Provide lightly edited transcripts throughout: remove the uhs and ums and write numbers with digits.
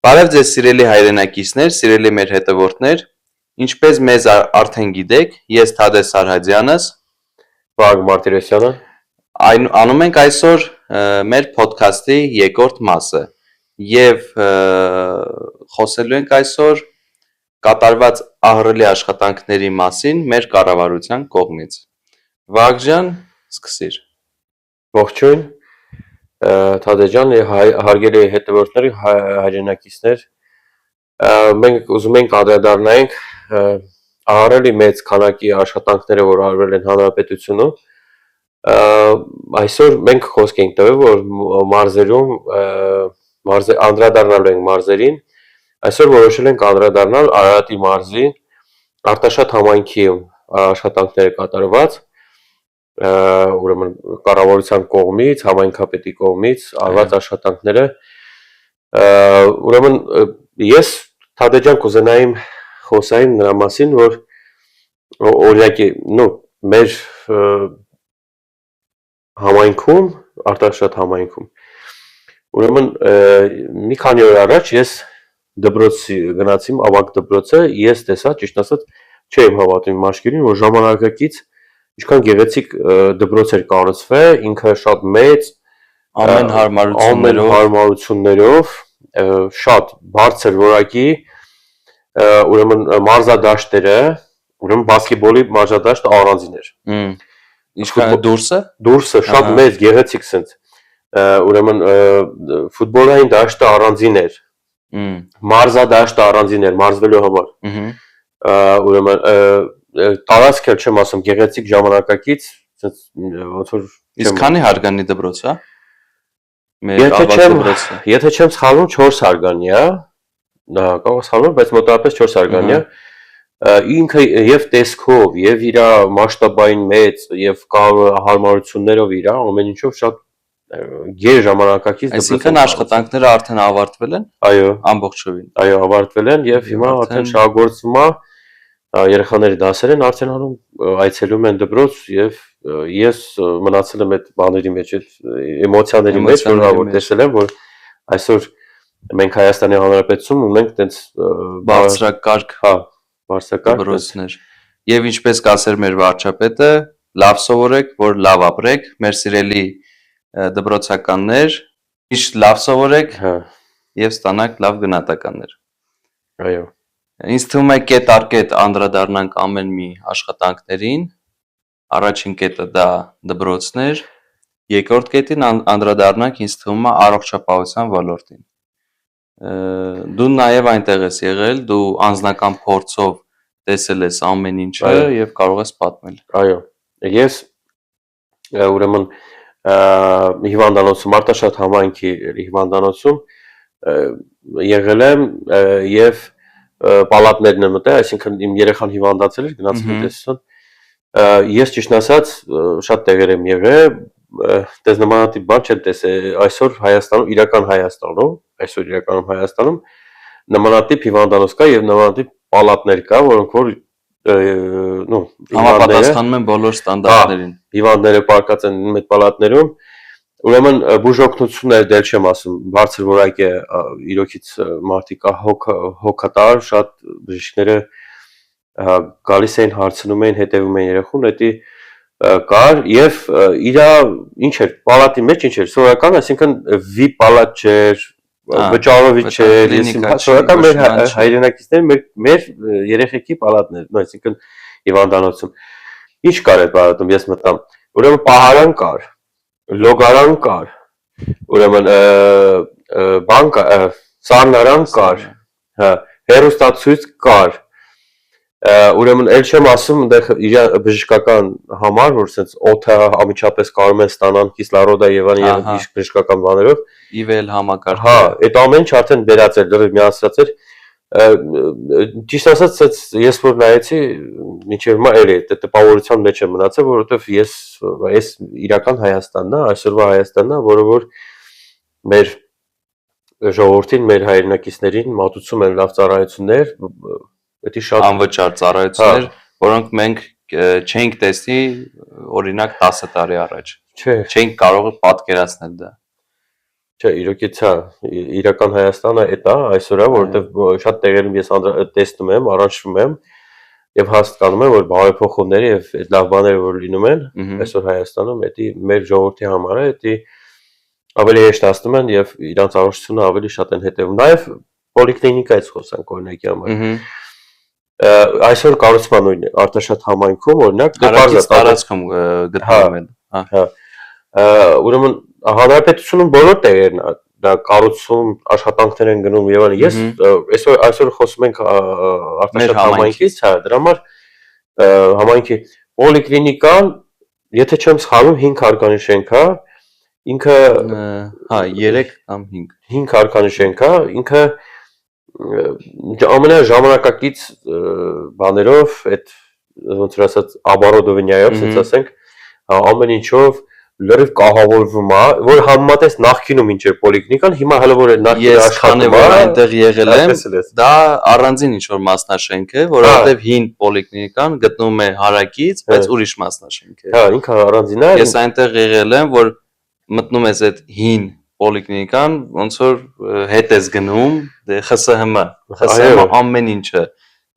Բարև ձեզ սիրելի հայրենակիցներ, սիրելի մեր հետևորդներ, ինչպես մեզ արդեն գիտեք, ես Թադես Սարհաջյանս, Վագ Մարտիրոսյանը, անում ենք այսօր մեր փոդքասթի երկրորդ մասը եւ խոսելու ենք այսօր կատարված ահռելի աշխատանքների մասին մեր կառավարության կողմից։ Վագ ջան, սկսիր։ ողջույն, Թադես ջան, հարգելի հետևորդներ, հայրենակիցներ, մենք ուզում ենք անդրադառնանք ահռելի մեծ քանակի աշխատանքները, որ արվել են հանրապետությունում։ Այսօր մենք խոսք ենք տվել, որ մարզերում անդրադառնալու ենք մարզերին։ Այսօր որոշել ենք անդրադառնալ Արարատի մարզի Արտաշատ համայնքի աշխատանքները կատարված, ուրեմն կառավարության կողմից, համայնքապետի կողմից արված աշխատանքները, ուրեմն ես Թադես ջան կուզենայիմ խոսայիմ նրա մասին, որ օրինակի, մեր համայնքում, Արտաշատ համայնքում, ուրեմն մի քանի օր առաջ ես դպրոցի գնացի, ավագ դպրոցը, ես տեսա, ճիշտ ասած, չէի հավատում իմ աչքերին, որ ժամանակակից ինչքան գեղեցիկ դպրոց էր կառուցվել, ինքը շատ մեծ, ամեն հարմարություններով, շատ բարձր որակի, ուրեմն մարզադաշտերը, ուրեմն բասկետբոլի մարզադաշտը առանձին էր։ Ինչքան դուրսը? Դուրսը շատ մեծ, գեղեցիկ սենց, ուրեմն ֆուտբոլային դաշտը առանձին էր, մարզադաշտը առանձին էր, մարզվելու համար, ուրեմն տարածքը չեմ ասում, գեղեցիկ ժամանակակից, Իսկ քանի հարգանի դպրոց է։ Եթե չեմ սխալվում 4 հարգանի է, կարող սխալվում, բայց մոտավորապես 4 հարգանի է, ինքը եւ տեսքով, եւ իր մասշտաբային մեծ, եւ հարմարություններով իր, ամեն ինչով շատ գեր ժամանակակից դպրոց։ Այսինքն աշխատանքները արդեն ավարտվել են։ Այո, ամբողջովին։ Այո, ավարտվել են եւ հիմա արդեն շահագործվում է, երեխաների դասեր են արդեն անում, այցելում են դպրոց եւ ես մնացել եմ այդ բաների մեջ, այդ էմոցիաների մեջ, որ տեսել եմ, որ այսօր մենք Հայաստանի Հանրապետությունում ունենք այդպես բարձրակարգ, բարձրակարգ դպրոցներ։ Եվ ինչպես կասեր մեր վարչապետը, լավ սովորեք, որ լավ ապրեք, մեր սիրելի դպրոցականներ, ճիշտ լավ սովորեք եւ ստանաք լավ գնահատականներ։ Այո։ Ինձ թվում է կետ առ կետ անդրադառնանք ամեն մի աշխատանքներին, առաջին կետը դա դպրոցներ, երկրորդ կետին անդրադառնանք ինձ թվում է առողջապահության ոլորտին։ Դու նաև այնտեղ ես եղել, դու անձնական փորձով տեսել ես ամեն ինչը եւ կարող ես պատմել։ Այո, ես ուրեմն հիվանդանոցում, Արտաշատ համայնքի հիվանդանոցում եղել եմ եւ պալատներն եմ մտել, այսինքն իմ երեխան հիվանդացել էր, գնացել եմ տեսության։ Ես ճիշտ ասած շատ տեղեր եմ եղել, դες նմանատիպ բան չեմ տեսել այսօր Հայաստանում, իրականում Հայաստանում նմանատիպ հիվանդանոց կա եւ նմանատիպ պալատներ կա, որոնք որ համապատասխանում են բոլոր ստանդարտներին։ Հիվանդները պարկած են այդ պալատներում, ուրեմն բուժօգնությունները դեռ չեմ ասում, բարձր որակ է, իրոքից մարդիկ հոգատար, շատ բժիշկները գալիս էին, հարցնում էին, հետևում էին երեխուն, դա կար եւ իրա ինչ էր, պալատի մեջ ինչ էր, սովորական, այսինքն VIP պալատ չէր, վճարովի չէր, սովորական մեր հայրենակիցներ, մեր երեխեքի պալատներ, այսինքն հիվանդանոցում։ Ինչ կար այդ պալատում, ես մտամ, ուրեմն պահարան կար, լոգարան կար, ուրեմն բան կար, սառնարան կար, հեռուստացույց կար, ուրեմն էլ չեմ ասում իր բժշկական համար, որ sense օդը ամիջապես կարող են ստանան կիսլարոդա եւ այլն բժշկական բաներով, իվել համակարգ։ Այդ ամեն ինչ արդեն վերած էր, դեռ միացած էր։ Ճիշտ ասած, ես որ նայեցի, մինչև հիմա էլի տպավորության մեջ եմ մնացել, որովհետեւ ես իրական Հայաստանն է, այսօրվա Հայաստանն է, որը որ մեր ժողովրդին, մեր հայրենակիցներին մատուցում են լավ ծառայություններ, դա շատ անվճար ծառայություններ, որոնք մենք չենք տեսնի օրինակ 10 տարի առաջ։ Չենք կարող պատկերացնել դա։ Չէ, իրոքից հա, իրական Հայաստանը էդ է այսօր, որովհետև շատ տեղերում ես տեսնում եմ, առանջվում եմ եւ հասկանում եմ, որ բարեփոխումները եւ այդ լավ բաները, որ լինում են այսօր Հայաստանում, դա մեր ժողովրդի համար է, դա ավելի հեշտացնում են եւ իրանց առողջությունը ավելի շատ են հետեւում։ Նաեւ պոլիկլինիկայից խոսանք օրինակի համար։ Այսօր կառուցման նույն Արտաշատ համայնքում օրինակ Արագից տարածքում գտնվում են։ Հա։ Ուրեմն հանրապետությունում բոլոր տեղերն դա կառուցում աշխատանքներ են գնում եւ այլն։ Ես այսօր խոսում ենք Արտաշատ համայնքից, հա, դրա համար համայնքի պոլիկլինիկան, եթե չեմ սխալվում, 5 հարկանի շենք է, ինքը հա 3 կամ 5 հարկանի շենք է, ինքը ամենաժամանակակից բաներով, այդ ոնց որ ասած Աբարոդովնյայով, ասենց ասենք, ամեն ինչով լրիվ կահավորվում է, որ համեմատես նախկինում ինչ էր պոլիկլինիկան, հիմա հələ որ նախկին աշխատում է, այնտեղ եղել եմ, դա առանձին ինչ որ մասնաշենք է, որովհետև հին պոլիկլինիկան գտնվում է հարակից, բայց ուրիշ մասնաշենք է։ Հա, ինքը առանձին է։ Ես այնտեղ եղել եմ, որ մտնում ես այդ հին պոլիկլինիկան, ոնց որ հետ ես գնում, դե ԽՍՀՄ ամեն ինչը,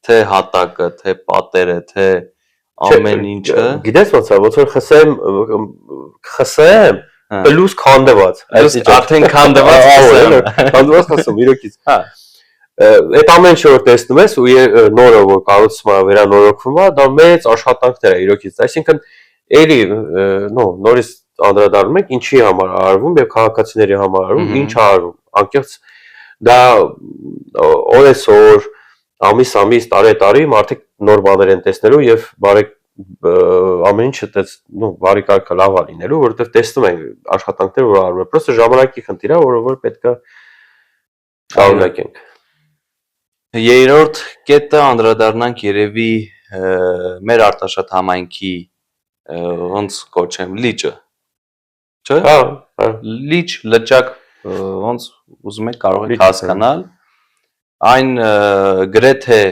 թե հատակը, թե պատերը, թե ամեն ինչը։ Գիտես ոնց է, ոնց որ ԽՍՀՄ պլյուս քանդված, արդեն քանդված քանդված ասում իրոքից։ Հա։ Այդ ամեն ինչը որ տեսնում ես ու նորը որ կառուցվում է, վերանորոգվում է, դա մեծ աշխատանքներ է իրոքից։ Այսինքն էլի նորից անդրադառնում ենք ինչի համար արվում եւ քաղաքացիների համար արվում, ինչ արվում։ Անկեղծ դա օրեսօր, ամիս, տարի մարդիկ նոր բաներ են տեսնելու եւ ամեն ինչը բարի կարգը լավ է լինելու, որովհետեւ տեսնում ենք աշխատանքներ որ արվում են։ Պրոստը ժամանակի խնդիր է, որ պետքա շարունակենք։ Երրորդ կետը անդրադառնանք երևի մեր Արտաշատ համայնքի ոնց կոչեմ լիճը։ Չէ՞։ Հա, լիճ, լճակ, ոնց ուզում եք կարող եք հասկանալ, այն գրեթե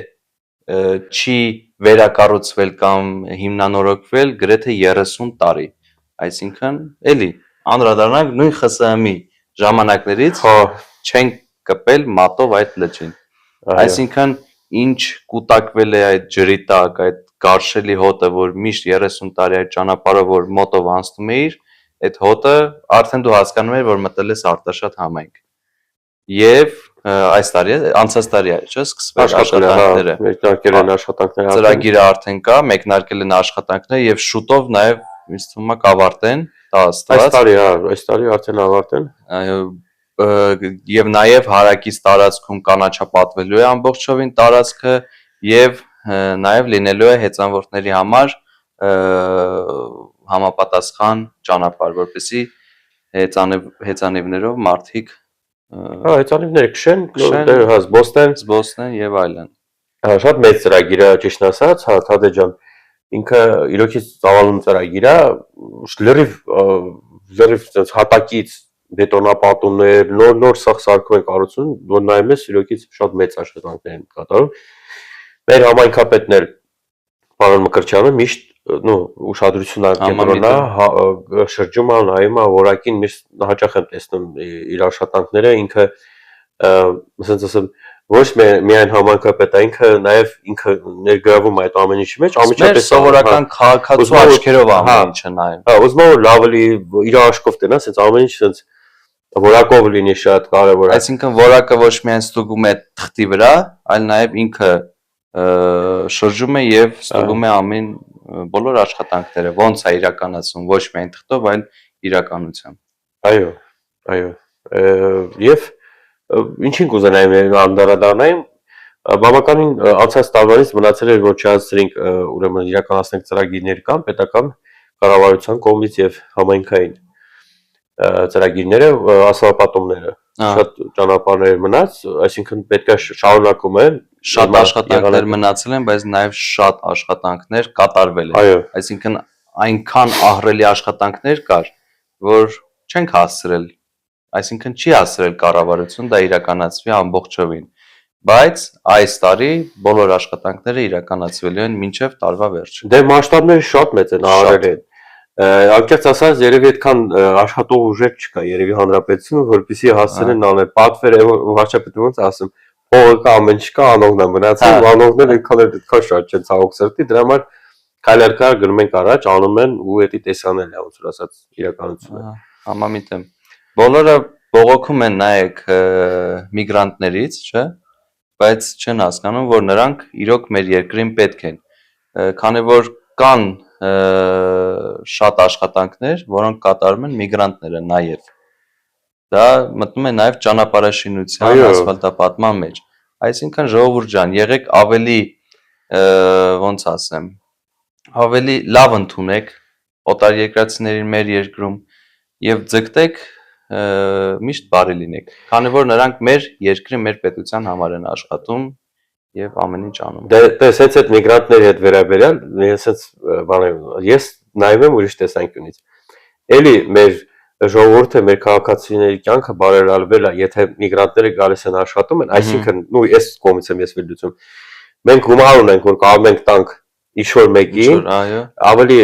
չի վերակառուցվել կամ հիմնանորոգվել գրեթե 30 տարի, այսինքն էլի անդրադառնանք նույն ԽՍՀՄ-ի ժամանակներից չենք կպել մատով այդ լճին, այսինքն ինչ կուտակվել է այդ ջրի տակ, այդ գարշելի հոտը, որ միշտ 30 տարի այդ ճանապարհով որ մոտով անցնում էիր, այդ հոտը արդեն դու հասկանում ես, որ մտել ես Արտաշատ համայնք։ Եվ այս տարի, անցած տարի է, չէ՞, սկսվել աշխատանքները։ Մեկնարկել են աշխատանքները։ Ծրագիրը արդեն կա, մեկնարկել են աշխատանքները եւ շուտով նաեւ ինձ թվում է կավարտեն, դա աստված։ Այս տարի, հա, այս տարի արդեն ավարտեն։ Այո, եւ նաեւ հարակից տարածքում կանաչապատվելու է ամբողջովին տարածքը եւ նաեւ լինելու է հեծանվորդների համար համապատասխան ճանապարհ, որպեսզի հեծանիվներով մարդիկ հա հեծանիվները քշեն, հա զբոսնեն եւ այլն։ Հա շատ մեծ ծրագիր է, ճիշտ ասած, հա Թադե ջան, ինքը իրոքից ծավալուն ծրագիր է, լրիվ հատակից բետոնապատումներ, նոր սարքում են կառուցում, որ նայում ես իրոքից շատ մեծ աշխատանքներ են կատարում։ Մեր համայնքապետն էլ պարոն Մկրտչյանը միշտ ուշադրություն արկենտրոնա, շրջում է, նայում է, որակին միշտ հաճախ եմ տեսնում իր աշխատանքները, ինքը ասենց ասեմ ոչ միայն համայնքապետը, ինքը ներգրավում է այդ ամեն ինչի մեջ, ամիջապես սովորական քաղաքացու աչքերով ամեն ինչը նայում։ Հա, ուզում եմ որ լավ էլի իր աշխով տենա, ասենց ամեն ինչ ասենց որակով լինի շատ կարևոր է։ Այսինքն որակը ոչ միայն ստուգում է թղթի վրա, այլ նաև ինքը շրջում է եւ ստուգում է բոլոր աշխատանքները, ոնց է իրականացում, ոչ միայն թղթով, այլ իրականությամբ։ Այո։ Եվ ինչին կուզենայինք անդրադառնալ, բավականին անցած տարվանից մնացել էր որ չհասցրինք ուրեմն իրականացնենք ծրագիրներ կան պետական կառավարության կողմից եւ համայնքային ծրագիրները, ասֆալտապատումները, շատ ճանապարհներ մնաց, այսինքն պետք է շարունակում են, շատ աշխատանքներ մնացել են, բայց նաև շատ աշխատանքներ կատարվել են։ Այսինքն այնքան ահռելի աշխատանքներ կար, որ չենք հասցրել, այսինքն չի հասցրել կառավարություն դա իրականացվի ամբողջովին, բայց այս տարի բոլոր աշխատանքները իրականացվելու են մինչև տարվա վերջը։ Դե մասշտաբները շատ մեծ են, ահռելի են։ Անկեղծ ասած, երևի այդքան աշխատող ուժեր չկա, երևի հանրապետությունում, որպեսզի հասցնեն անել պատվեր, վարչապետը ոնց ասեմ, փողը կա, ամեն ինչ կա, անողն է մնացել, անողները այդքան շատ չեն ցավոք սրտի, դրա համար քայլարկար գնում ենք առաջ, անում են ու դա տեսանել է, ոնց որ ասած, իրականությունը։ Համամիտ եմ։ Բոլորը բողոքում են նայեք միգրանտներից, չէ՞, բայց չեն հասկանում, որ նրանք իրոք մեր երկրին պետք են, քանի որ կան շատ աշխատանքներ, որոնք կատարում են միգրանտները նաև։ Դա մտնում է նաև ճանապարհաշինության, ասֆալտապատման մեջ։ Այսինքն ժողովուրդ ջան, եղեք ավելի ոնց ասեմ, ավելի լավ ընդունեք օտարերկրացիներին մեր երկրում եւ ձգտեք միշտ բարի լինեք, քանի որ նրանք մեր երկրի, մեր պետության համար են աշխատում եւ ամեն ինչ անում։ Դες հենց այդ միգրանտների հետ վերաբերյալ, ես նայում եմ ուրիշ տեսանկյունից։ Էլի մեր ժողովուրդը, մեր քաղաքացիների կյանքը բարելավվել է, եթե միգրանտները գալիս են աշխատում են, այսինքն, նույն այս կողմից եմ ես վերլուծում։ Մենք գումար ունենք, որ կարող ենք տանք ինչ-որ մեկին, ավելի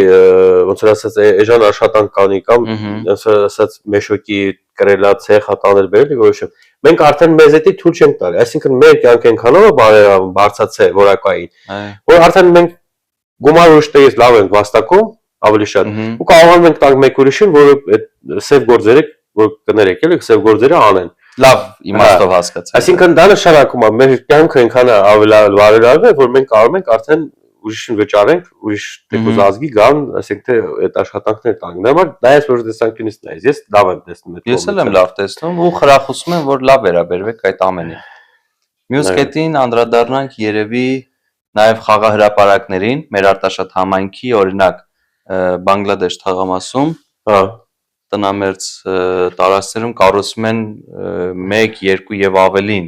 ոնց որ ասած էժան աշխատանք կանի կամ ոնց որ ասած մեշոկի կրելա ցեխ հատաներ բերելի որոշեմ։ Մենք արդեն մեզ էդի թույլ չենք տալի, այսինքն մեր կյանք ենք հանով բարելավում, բարձացե որակային, որ արդեն մենք գումար ուրիշ տեղից լավ ենք վաստակում, ավելի շատ, ու կարողանում ենք տանք մեկ ուրիշին, որը այդ սև գործերը, որ կներեք էլի, սև գործերը անեն։ Լավ իմաստով հասկացա։ Այսինքն դա նշանակում է մեր կյանքը այնքան ավելի բարելավել է, որ մենք կարող ենք արդեն ուրիշին վճարենք, ուրիշ տեկուզ ազգի գան, ասենք թե այդ աշխատանքները տանք։ Դա համար դա ես որ տեսանկյունից նայես, ես լավ եմ տեսնում այդ։ Ես էլ եմ լավ տեսնում ու խրախուսում եմ, որ լավ վերաբերվեք այդ ամենին։ Մյուս կետին անդրադառնանք երևի նաև խաղահրապարակներին, մեր արտաշատ համայնքի, օրինակ Բանգլադեշ թաղամասում, տնամերձ տարածքներում կառուցում են 1, 2 եւ ավելին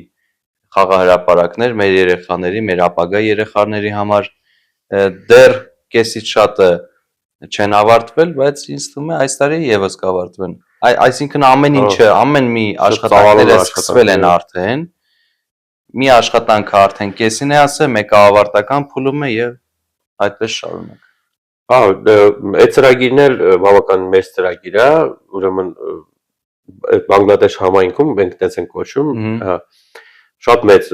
խաղահրապարակներ մեր երեխաների, մեր ապագա երեխաների համար դեռ կեսից շատը չեն ավարտվել, բայց ինձ թվում է այս տարի եւս կավարտվեն։ Այսինքն ամեն ինչը, ամեն մի աշխատանքները սկսվել են արդեն։ Մի աշխատանքը արդեն կեսին է ասել, մեկը ավարտական փուլում է եւ այդպես շարունակ։ Այդ ծրագիրն էլ բավական մեծ ծրագիր է, ուրեմն այդ Բանգլադեշ համայնքում մենք տենց ենք կոչում, շատ մեծ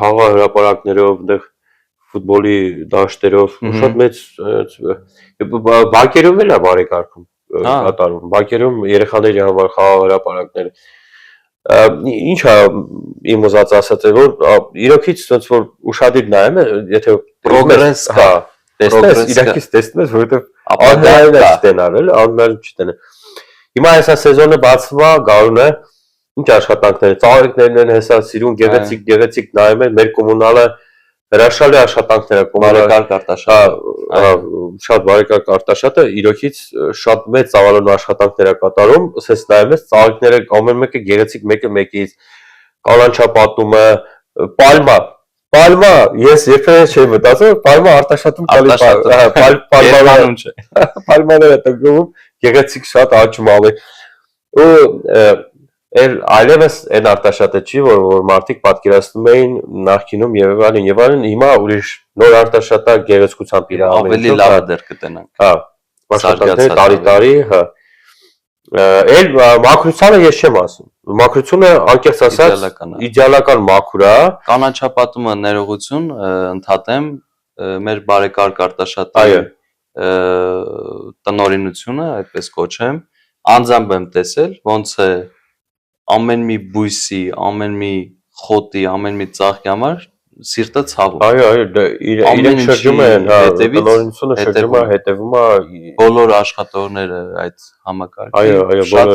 խաղահրապարակներով, այնտեղ ֆուտբոլի դաշտերով, շատ մեծ բակերում էլ է բարեկարգում կատարում, բակերում երեխաների համար խաղահրապարակներ։ Ինչ է իմ ուզած ասած է, որ իրոքից ոնց որ ուշադիր նայում է, եթե պրոգրես կա, տեսնես, իրակից տեսնում ես, որովհետև անհնարին է չտենալ, էլի, անհնարին չտենալ։ Հիմա հեսա սեզոնը բացվում է, գալուն է, ինչ աշխատանքներ, ծաղիկներն են հեսա սիրուն, գեղեցիկ նայում են, մեր կոմունալը հրաշալի աշխատանքներ է, բարեկարգ արտաշատ, շատ բարեկարգ արտաշատը իրոքից շատ մեծ ծավալուն աշխատանքներ է կատարում, ասես նայում ես, ծաղիկները ամեն մեկը գեղեցիկ մեկը մեկից, կանաչապատումը, Պալմա, ես երբևէ չէի մտածում, պալմա արտաշատում պալմաները տնկվում, գեղեցիկ շատ աճմալ է, ու այլևս այն արտաշատը չի, որ մարդիկ պատկերացնում էին նախկինում եւ այլն, հիմա ուրիշ նոր արտաշատը գեղեցկությամբ իր ավելի լավ դեր կտենանք։ Աշխատանքները տարի, Էլ մաքրությանը ես չեմ ասում, մաքրությունը անկեղծ ասած իդեալական մաքուր է։ Կանաչապատումը ներողություն ընդհատեմ, մեր բարեկարգ արտաշատի տնօրինությունը, այդպես կոչեմ, անձամբ եմ տեսել, ոնց է ամեն մի բույսի, ամեն մի խոտի, ամեն մի ծաղկի համար սիրտը ցավում։ Իրենք շրջում են, տնօրինությունը շրջում է, հետևում է բոլոր աշխատողները այդ համակարգի շատ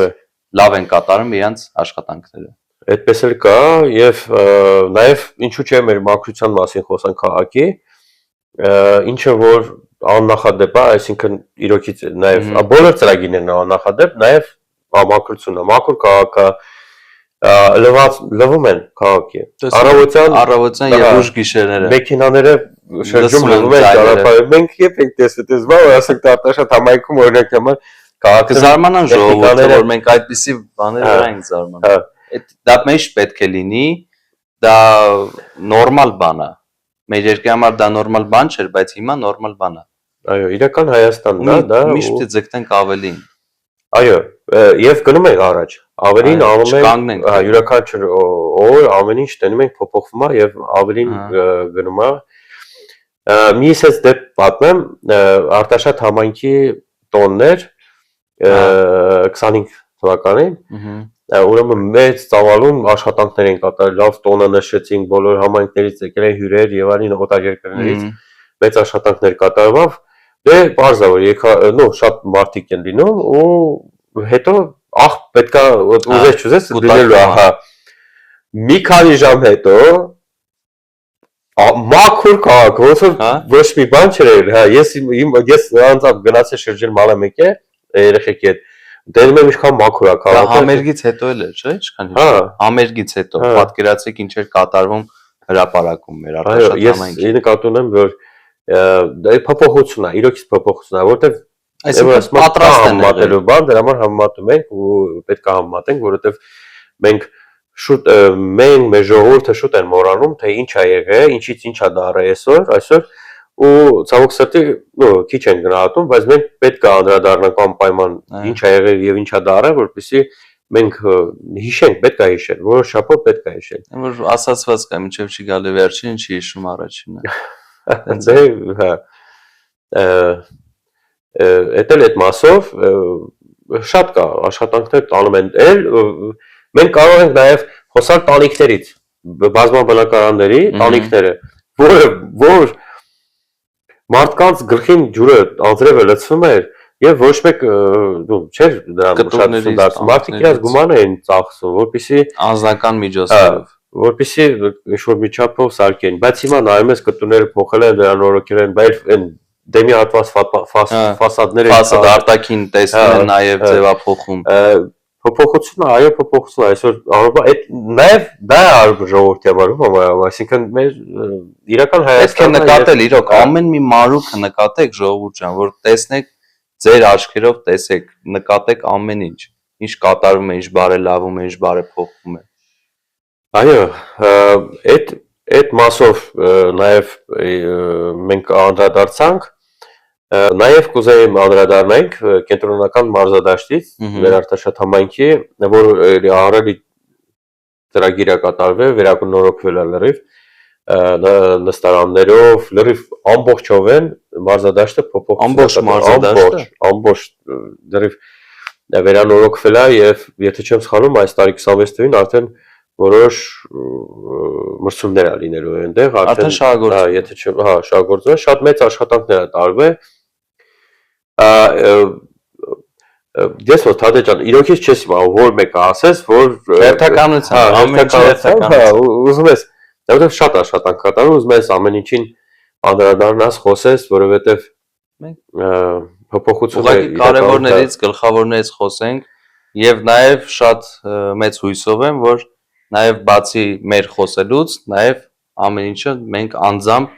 լավ են կատարում իրենց աշխատանքները։ Այդպես էլ կա եւ նաեւ ինչու՞ չէ մեր մաքրության մասին խոսանք քաղաքի, ինչը որ աննախադեպ է, այսինքն իրոքից նաեւ բոլոր ծրագիրներն աննախադեպ, նաեւ մաքրությունը, մաքուր քաղաքը լվում են քաղաքի։ Առավոտյան եւ ուշ գիշերները մեքենաները շրջում լվում են ճանապարհով։ Մենք երբ ենք տեսել, որ ասենք արտաշատ համայնքում օրինակ համար քաղաքը զարմանան ժողովուրդը, որ մենք այդպիսի բաներ ենք զարմանում։ Դա միշտ պետք է լինի, դա նորմալ բան է։ Մեր երկրի համար դա նորմալ բան չէր, բայց հիմա նորմալ բան է։ Այո, իրական Հայաստանն է դա Միշտ ձգտենք ավելին։ Այո, եւ գնում ենք առաջ։ Ավելին անում ենք, յուրաքանչյուր օր ամեն ինչ տենում ենք փոփոխվում է եւ ավելին գնում է։ Միս էս դեպ պատմեմ, Արտաշատ համայնքի տոններ 25 թվականին, ուրեմն մեծ ծավալում աշխատանքներ են կատարել, լավ տոնը նշեցինք, բոլոր համայնքներից եկել են հյուրեր եւ այլն օտարերկրներից մեծ աշխատանքներ կատարվավ։ Դե բարձր որ շատ մարդիկ են լինում ու հետո պետքա ուզես դնելու ահա մի քանի ժամ հետո մաքուր քաղաք ոնց որ ոչ մի բան չէր հա ես անձամբ գնացի շրջել մալը մեկ է երեխեքի հետ դերում եմ ինչքան մաքուր է քաղաքը համերգից հետո էլ էր չէ ինչքան համերգից հետո պատկերացեք ինչ էր կատարվում հրապարակում մեր Արտաշատ համայնքի ես նկատի ունեմ որ դա փոփոխություն է իրոք փոփոխություն է որտեվ այսինքն պատրաստ են համատելու բան դրա համար համատում ենք ու պետք է համատենք որովհետև մենք շուտ մենք մեր ժողովուրդը շուտ են մոռանում թե ինչ է եղել ինչից ինչ է դարը այսօր ու ցավոք սրտի քիչ են գնահատում բայց մենք պետք է անդրադառնանք անպայման ինչ է եղել եւ ինչ է դարը որպեսզի մենք հիշենք պետք է հիշել որոշ չափով պետք է հիշել որ ասացված կա մինչեւ չի գալի վերջին չի հիշում առաջինը դե հա Էտել այդ մասով շատ կա աշխատանքներ տանում են էլ մենք կարող ենք նաև խոսալ տանիքներից բազմա բնակարանների տանիքները որ մարդկանց գլխին ջուրը անձրևը լցվում էր եւ ոչ մեկ չէր դրան շատ դարձ մարդիկ իրաց գումարը են ծախսում որպեսզի անձնական միջոցներով որպեսզի ինչ-որ միջափով սարքեն բայց հիմա նայում ես կտուները փոխել են դրան նորոգել են բայց այն դեմի հատված ֆասադները ֆասադ արտաքին տեսնում են նաև ձևափոխում փոփոխությունը այո փոփոխություն այսօր այդ նաև դա ժողովրդի համար այսինքն մեր իրական Հայաստանը նկատել իրոք ամեն մի մարուքը նկատեք ժողովուրդ ջան որ տեսնեք ձեր աչքերով տեսեք նկատեք ամեն ինչ կատարվում է ինչ բարելավում է ինչ բարեփոխվում է այո այդ մասով նաև մենք անդրադարձանք Նաև կուզեի անդրադառնանք կենտրոնական մարզադաշտից մեր Արտաշատ համայնքի, որ առելի ծրագիր է կատարվել, վերականգնորոգվել է լրիվ նստարաններով, լրիվ ամբողջովին մարզադաշտը ամբողջ մարզադաշտը ամբողջ լրիվ վերանորոգվել է եւ եթե չեմ սխալվում այս տարի 26 թվականին արդեն որոշ մրցումներ է լինելու այնտեղ արդեն շահագործվում եթե չեմ շահագործվում է շատ մեծ աշխատանքներ է տարվել Ես որ Թադե ջան, իրոքից չես իմանում, որ մեկը ասես, որ հերթականության, ամեն ինչ հերթականություն։ Ուզում ես, որովհետև շատ աշխատանք կատարում, ուզում ես ամեն ինչին անդրադառնաս, խոսես, որովհետև փոփոխությունը կարևորներից, գլխավորներից խոսենք եւ նաեւ շատ մեծ հույսով եմ, որ նաեւ բացի մեր խոսելուց, նաեւ ամեն ինչը մենք անձամբ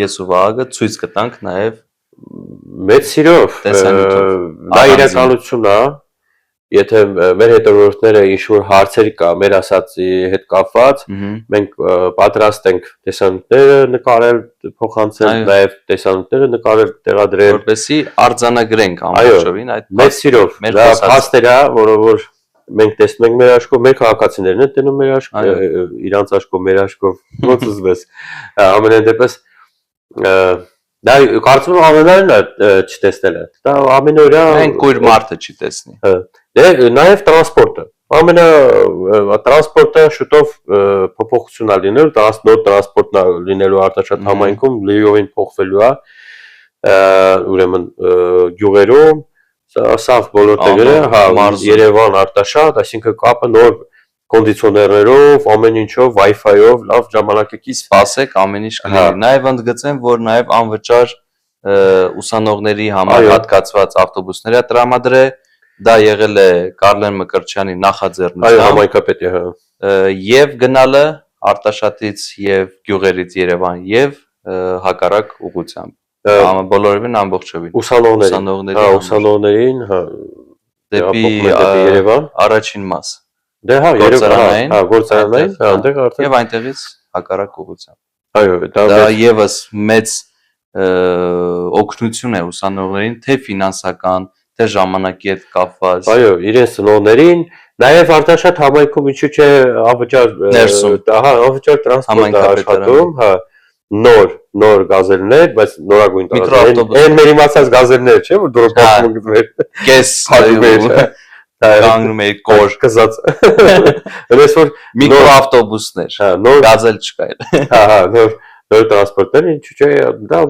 ես ու Վահագը ցույց կտանք նաեւ Մեծ սիրով դա իրականություն է եթե մեր հետևորդները ինչ-որ հարցեր կա մեր ասածի հետ կապված մենք պատրաստ ենք տեսանյութերը նկարել փոխանցել նաև տեսանյութերը նկարել տեղադրել որպեսզի արձանագրենք ամբողջովին այդ մեծ սիրով դա փաստեր է որ մենք տեսնում ենք մեր աչքով մեր քաղաքացիներն են տենում մեր աչքով իրանց աչքով մեր աչքով ոնց ուզվես ամենայն դեպս Դա կարծում եմ ամենայն չտեսնելը։ Դա ամենօրյա մենք կույր մարդը չի տեսնի։ Դե նաև տրանսպորտը։ Տրանսպորտը շուտով փոփոխություն է լինելու, նոր տրանսպորտն է լինելու Արտաշատ համայնքում, լիովին փոխվելու է։ Ուրեմն գյուղերում, սաղ բոլոր տեղերը, Երևան, Արտաշատ, այսինքն կապը նոր կոնդիցիոներներով, ամեն ինչով, Wi-Fi-ով, լավ ժամանակակից սպասեք, ամեն ինչ կլինի։ Նաև ընդգծեմ, որ նաև անվճար ուսանողների համար հատկացված ավտոբուսներ է տրամադրել, դա եղել է Կարլեն Մկրտչյանի նախաձեռնությամբ։ Այո, համայնքապետի, հա։ Եվ գնալը Արտաշատից եւ գյուղերից Երևան եւ հակառակ ուղղությամբ։ Բոլորովին ամբողջովին։ Ուսանողներին, հա։ Դեպի Երևան առաջին մաս։ Դե հա, Երևան, գործարանային, այնտեղ արդեն եւ այնտեղից հակառակ ուղղությամբ։ Այո, դա եւս մեծ օգնություն է ուսանողներին, թե ֆինանսական, թե ժամանակի հետ կապված։ Այո, իրենց ծնողներին, նաև Արտաշատ համայնքում ինչու՞ չէ անվճար Ներսում։ անվճար տրանսպորտ է աշխատում, հա, նոր գազելներ, բայց նորագույն Միկրոավտոբուս։ Այն մեր իմացած գազելներ չէ, որ դուրս բացում գտներ։ Կես կանգնում էի կոր կզած։ Այնպես որ միկրոավտոբուսներ, հա, նոր գազել չկա էլ։ հա, նոր տրանսպորտներ, ինչու՞ չէ, դա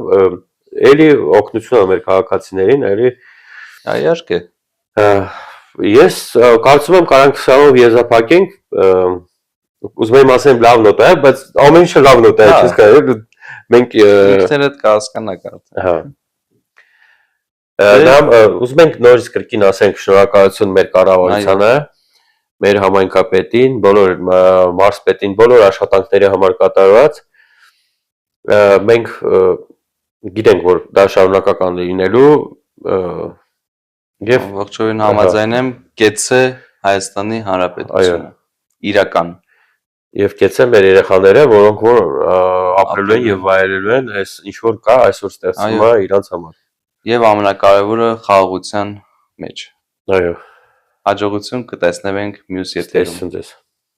էլի օգնություն է մեր քաղաքացիներին, էլի Իհարկե։ Ես կարծում եմ կարանք սրանով եզրափակենք, ուզում եմ ասեմ լավ նոտ է, բայց ամեն ինչը լավ նոտ է, չես կարող, մենք ինքներդ կհասկանաք արդեն։ հա։ Ուզում ենք նորից կրկին ասենք շնորհակալություն մեր կառավարությանը, մեր համայնքապետին, բոլոր մարզպետին, բոլոր աշխատանքների համար կատարված։ Մենք գիտենք, որ դա շարունակական լինելու եւ ողջույն համաձայն եմ, կեցցե Հայաստանի Հանրապետությունը։ Իրական։ Եվ կեցցե մեր երեխաները, որոնք որ ապրելու են եւ վայելելու են այս ինչ որ կա այսօր ստեղծվում է իրանց համար։ Եվ ամենակարևորը խաղաղության մեջ։ Այո։ Հաջողություն կտեսնենք մյուս եթերում։ Տեսնենք։